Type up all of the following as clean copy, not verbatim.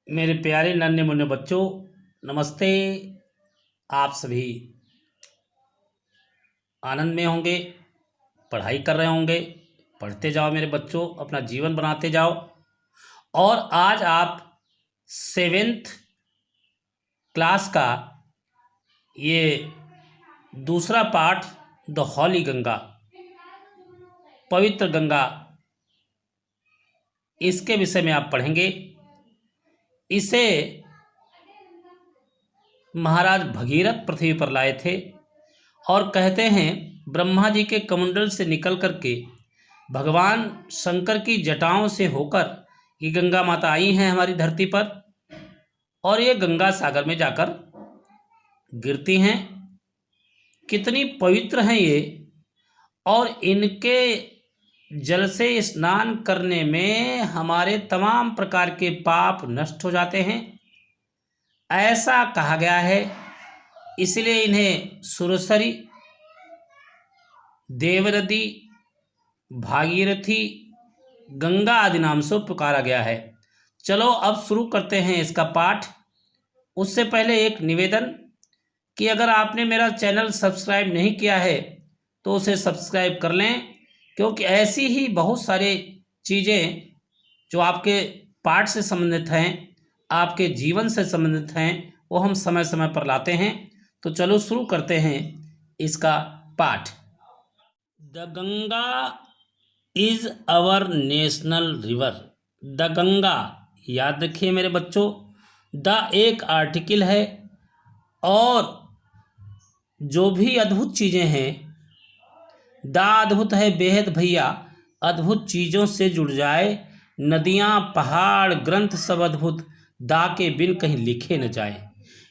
मेरे प्यारे नन्हे मुन्ने बच्चों, नमस्ते। आप सभी आनंद में होंगे, पढ़ाई कर रहे होंगे। पढ़ते जाओ मेरे बच्चों, अपना जीवन बनाते जाओ। और आज आप सेवेंथ क्लास का ये दूसरा पाठ, द हॉली गंगा, पवित्र गंगा, इसके विषय में आप पढ़ेंगे। इसे महाराज भगीरथ पृथ्वी पर लाए थे और कहते हैं ब्रह्मा जी के कमंडल से निकल करके भगवान शंकर की जटाओं से होकर ये गंगा माता आई हैं हमारी धरती पर, और ये गंगा सागर में जाकर गिरती हैं। कितनी पवित्र हैं ये, और इनके जल से स्नान करने में हमारे तमाम प्रकार के पाप नष्ट हो जाते हैं, ऐसा कहा गया है। इसलिए इन्हें सुरसरी, देवनदी, भागीरथी, गंगा आदि नाम से पुकारा गया है। चलो अब शुरू करते हैं इसका पाठ। उससे पहले एक निवेदन कि अगर आपने मेरा चैनल सब्सक्राइब नहीं किया है तो उसे सब्सक्राइब कर लें, क्योंकि ऐसी ही बहुत सारी चीज़ें जो आपके पाठ से संबंधित हैं, आपके जीवन से संबंधित हैं, वो हम समय समय पर लाते हैं। तो चलो शुरू करते हैं इसका पाठ। The Ganga is our national river. The Ganga, याद रखिए मेरे बच्चों, द एक आर्टिकल है, और जो भी अद्भुत चीज़ें हैं, द अद्भुत है बेहद भैया, अद्भुत चीज़ों से जुड़ जाए। नदियाँ, पहाड़, ग्रंथ सब अद्भुत, दा के बिन कहीं लिखे न जाए।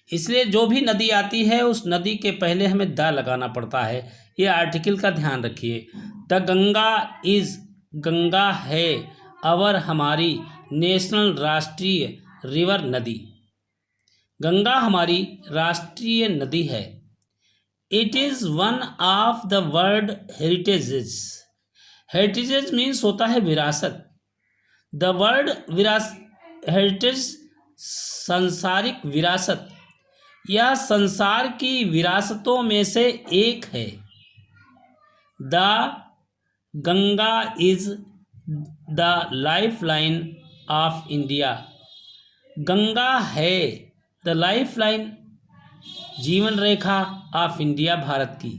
इसलिए जो भी नदी आती है उस नदी के पहले हमें दा लगाना पड़ता है। ये आर्टिकल का ध्यान रखिए। द गंगा इज, गंगा है, अवर हमारी, नेशनल राष्ट्रीय, रिवर नदी, गंगा हमारी राष्ट्रीय नदी है। It is one of the world heritages. Heritages means होता है विरासत। द वर्ल्ड हेरिटेज, सांसारिक विरासत, यह संसार की विरासतों में से एक है। The Ganga is the life line of India. Ganga है द लाइफ लाइन, जीवन रेखा ऑफ इंडिया, भारत की।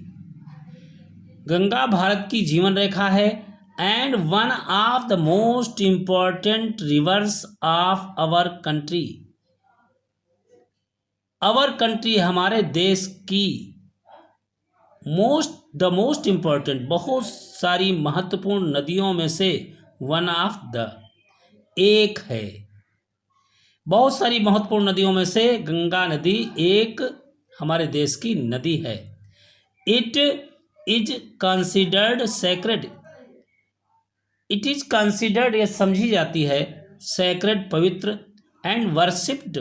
गंगा भारत की जीवन रेखा है। And one of the most important rivers of our country. Our country, हमारे देश की, द मोस्ट इम्पॉर्टेंट, बहुत सारी महत्वपूर्ण नदियों में से वन ऑफ द, एक है। बहुत सारी महत्वपूर्ण नदियों में से गंगा नदी एक हमारे देश की नदी है। It is considered sacred. It is considered, यह समझी जाती है, सेक्रेड, पवित्र, and worshipped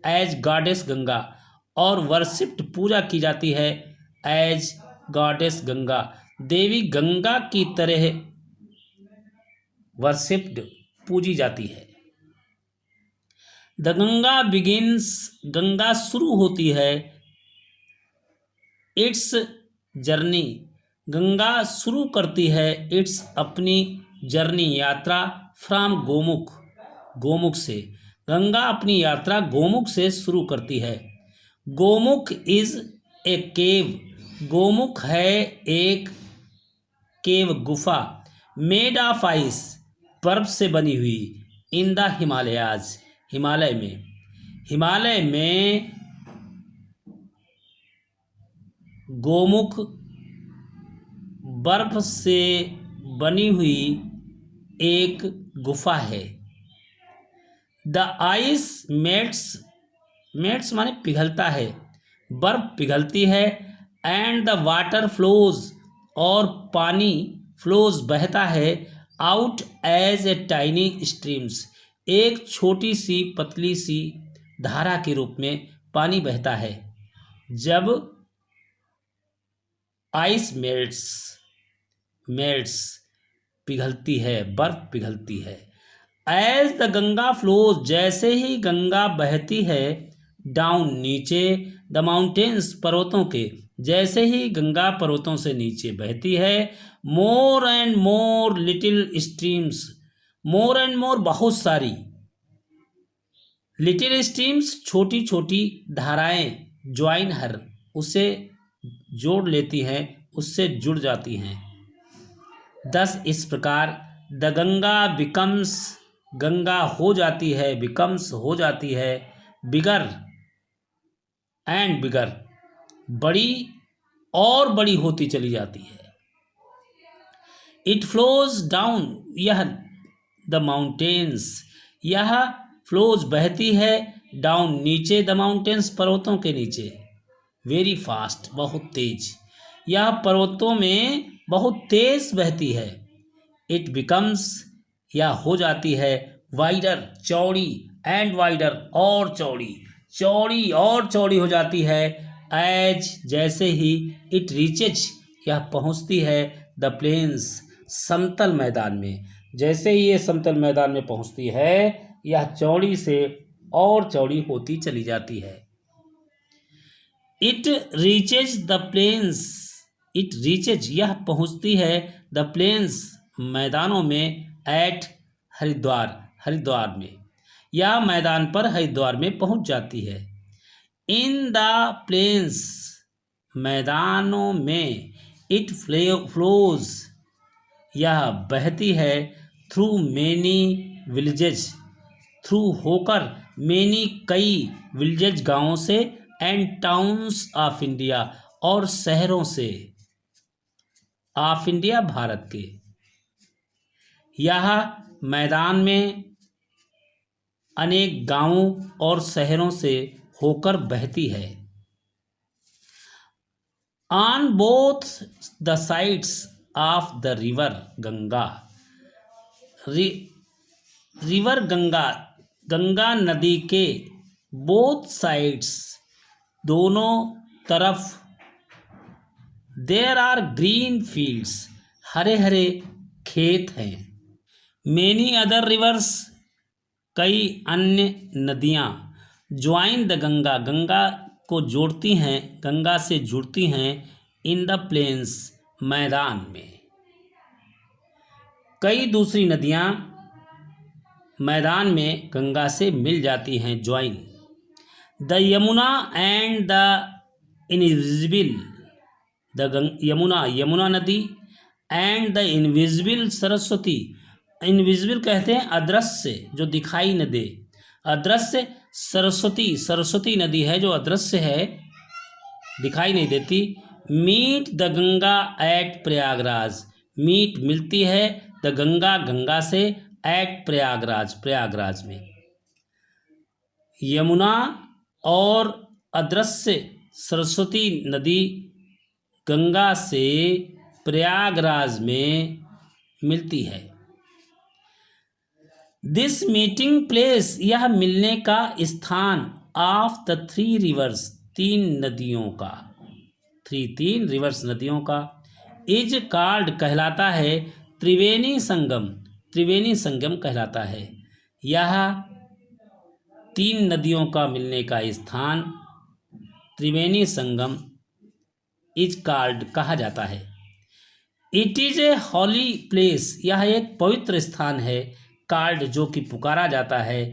as goddess Ganga, और वर्शिप्ड, पूजा की जाती है, एज गॉडेस गंगा, देवी गंगा की तरह वर्शिप्ड, पूजी जाती है। द गंगा बिगिंस, गंगा शुरू होती है, इट्स जर्नी, गंगा शुरू करती है, इट्स अपनी जर्नी, यात्रा, फ्रॉम गोमुख, गोमुख से, गंगा अपनी यात्रा गोमुख से शुरू करती है। गोमुख इज ए केव, गोमुख है एक केव, गुफा, मेड ऑफ आइस, बर्फ से बनी हुई, इन द हिमालयाज, हिमालय में, हिमालय में गोमुख बर्फ से बनी हुई एक गुफा है। द आइस मेल्ट्स, मेल्ट्स माने पिघलता है, बर्फ पिघलती है, एंड द वाटर फ्लोज, और पानी, फ्लोज बहता है, out as a tiny streams, एक छोटी सी पतली सी धारा के रूप में पानी बहता है। जब आइस मेल्ट्स, पिघलती है, बर्फ पिघलती है, एज द गंगा फ्लोज, जैसे ही गंगा बहती है, डाउन नीचे, द माउंटेन्स पर्वतों के, जैसे ही गंगा पर्वतों से नीचे बहती है, more and more little streams, more and more बहुत सारी, लिटिल स्ट्रीम्स छोटी छोटी धाराएं, ज्वाइन हर उसे जोड़ लेती हैं, उससे जुड़ जाती हैं। दस इस प्रकार, द गंगा बिकम्स, गंगा हो जाती है, बिकम्स हो जाती है, बिगर एंड बिगर, बड़ी और बड़ी होती चली जाती है। इट फ्लोज डाउन, यह द माउंटेन्स, यह फ्लोज बहती है, डाउन नीचे, द माउंटेन्स पर्वतों के नीचे, वेरी फास्ट बहुत तेज, यह पर्वतों में बहुत तेज बहती है। इट बिकम्स, यह हो जाती है, वाइडर चौड़ी, एंड वाइडर और चौड़ी, चौड़ी और चौड़ी हो जाती है, एज जैसे ही, इट रीचेज, यह पहुंचती है, द प्लेन्स समतल मैदान में, जैसे ही ये समतल मैदान में पहुंचती है, यह चौड़ी से और चौड़ी होती चली जाती है। It reaches the plains, it reaches यह पहुंचती है, द प्लेन्स मैदानों में, एट हरिद्वार, हरिद्वार में, यह मैदान पर हरिद्वार में पहुंच जाती है। इन द प्लेन्स, मैदानों में, इट फ्लोज, यह बहती है, थ्रू मेनी विलेजेस, थ्रू होकर, मेनी कई, विलेजेस गांवों से, एंड टाउन्स ऑफ इंडिया और शहरों से, ऑफ इंडिया भारत के, यह मैदान में अनेक गांवों और शहरों से होकर बहती है। On both the sides of the river Ganga, river Ganga, Ganga नदी के, बोथ साइड्स दोनों तरफ, there are green fields, Hare Hare खेत हैं। मेनी अदर रिवर्स, कई अन्य नदियाँ, ज्वाइन द गंगा, गंगा को जोड़ती हैं, गंगा से जुड़ती हैं, इन द प्लेन्स, मैदान में, कई दूसरी नदियाँ मैदान में गंगा से मिल जाती हैं, join. The Yamuna and the invisible, the Yamuna, Yamuna नदी, and the invisible Saraswati, invisible कहते हैं अदृश्य, जो दिखाई न दे, अदृश्य सरस्वती, सरस्वती नदी है जो अदृश्य है, दिखाई नहीं देती। Meet the Ganga at Prayagraj, meet मिलती है, द गंगा, गंगा से, एट प्रयागराज, प्रयागराज में। यमुना और अदृश्य सरस्वती नदी गंगा से प्रयागराज में मिलती है। दिस मीटिंग प्लेस, यह मिलने का स्थान, ऑफ द थ्री रिवर्स, तीन नदियों का, तीन रिवर्स नदियों का, इज कॉल्ड कहलाता है, त्रिवेणी संगम, त्रिवेणी संगम कहलाता है। यह तीन नदियों का मिलने का स्थान त्रिवेणी संगम इज कॉल्ड कहा जाता है। It is a holy place, यह एक पवित्र स्थान है, कॉल्ड जो कि पुकारा जाता है,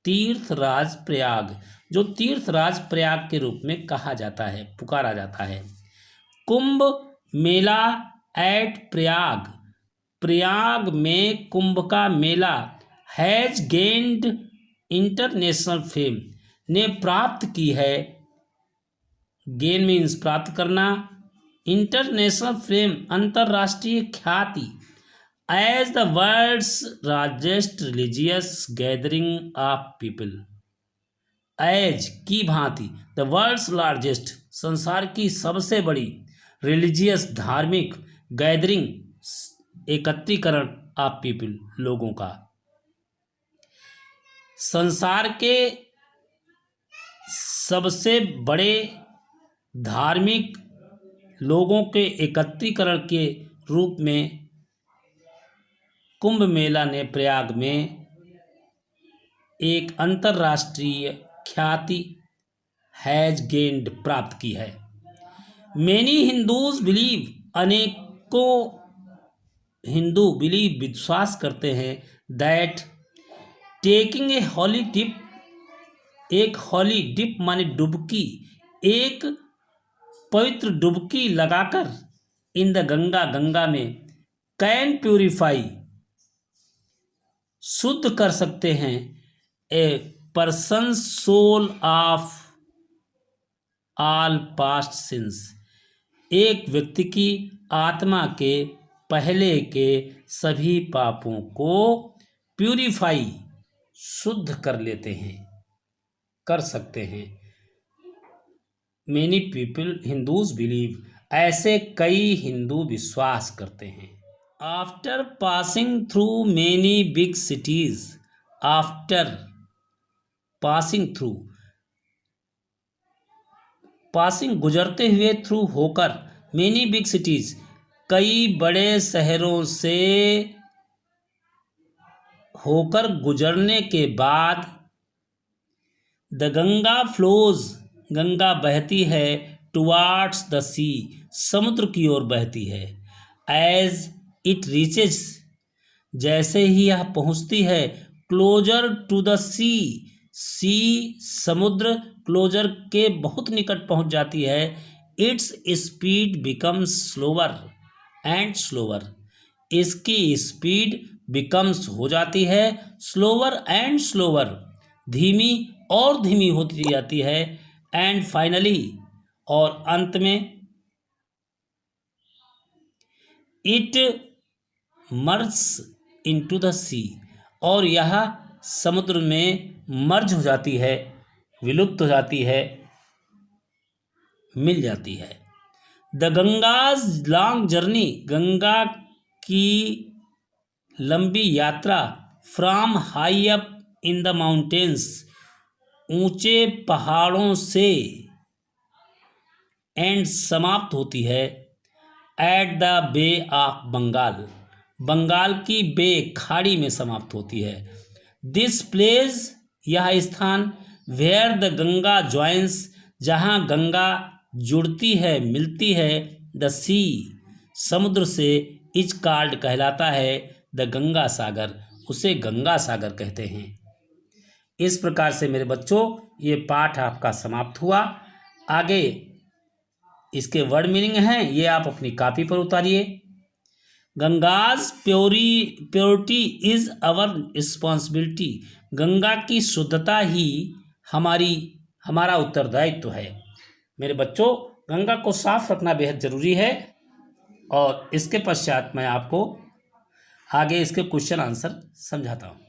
तीर्थराज प्रयाग, जो तीर्थराज प्रयाग के रूप में कहा जाता है, पुकारा जाता है। कुंभ मेला एट प्रयाग, प्रयाग में कुंभ का मेला, हैज गेन्ड इंटरनेशनल फेम, ने प्राप्त की है, गेन मीन्स प्राप्त करना, इंटरनेशनल फेम अंतर्राष्ट्रीय ख्याति, as the world's largest religious gathering of people, as की भांति, द वर्ल्ड्स लार्जेस्ट संसार की सबसे बड़ी, रिलीजियस धार्मिक, गैदरिंग एकत्रीकरण ऑफ पीपल लोगों का, संसार के सबसे बड़े धार्मिक लोगों के एकत्रीकरण के रूप में कुंभ मेला ने प्रयाग में एक अंतर्राष्ट्रीय ख्याति हैज गेन्ड प्राप्त की है। मेनी हिंदूज बिलीव, अनेकों हिंदू बिलीव विश्वास करते हैं, that taking a holy dip, एक हॉली डिप माने डुबकी, एक पवित्र डुबकी लगाकर इन द गंगा, गंगा में, कैन प्यूरिफाई, शुद्ध कर सकते हैं, a person soul of all past sins, एक व्यक्ति की आत्मा के पहले के सभी पापों को प्यूरिफाई, शुद्ध कर लेते हैं, कर सकते हैं। मेनी पीपल हिंदूज बिलीव, ऐसे कई हिंदू विश्वास करते हैं। After passing through many big cities, after passing through, passing गुजरते हुए, थ्रू होकर, मेनी बिग सिटीज, कई बड़े शहरों से होकर गुजरने के बाद, द गंगा फ्लोज, गंगा बहती है, टुवार्ड्स द सी, समुद्र की ओर बहती है, एज इट रीचेस, जैसे ही यह पहुंचती है, क्लोजर टू द सी, सी समुद्र, क्लोजर के बहुत निकट पहुंच जाती है, its speed becomes slower and slower, इसकी स्पीड बिकम्स हो जाती है, स्लोअर एंड स्लोअर, धीमी और धीमी होती जाती है, एंड फाइनली, और अंत में, इट मर्ज इनटू द सी, और यह समुद्र में मर्ज हो जाती है, विलुप्त हो जाती है, मिल जाती है। The Ganga's long journey, Ganga की लंबी यात्रा, from high up in the mountains, ऊंचे पहाड़ों से, एंड समाप्त होती है, at the bay of Bengal, Bengal की बे, खाड़ी में समाप्त होती है। दिस प्लेस, यह स्थान, वेयर द गंगा ज्वाइंस, जहाँ गंगा जुड़ती है, मिलती है, द सी, समुद्र से, इज कॉल्ड, कहलाता है, द गंगा सागर, उसे गंगा सागर कहते हैं। इस प्रकार से मेरे बच्चों ये पाठ आपका समाप्त हुआ। आगे इसके वर्ड मीनिंग हैं, ये आप अपनी कॉपी पर उतारिए। Ganga's purity is our responsibility, Ganga की शुद्धता ही हमारा उत्तरदायित्व है। मेरे बच्चों, गंगा को साफ रखना बेहद ज़रूरी है। और इसके पश्चात मैं आपको आगे इसके क्वेश्चन आंसर समझाता हूँ।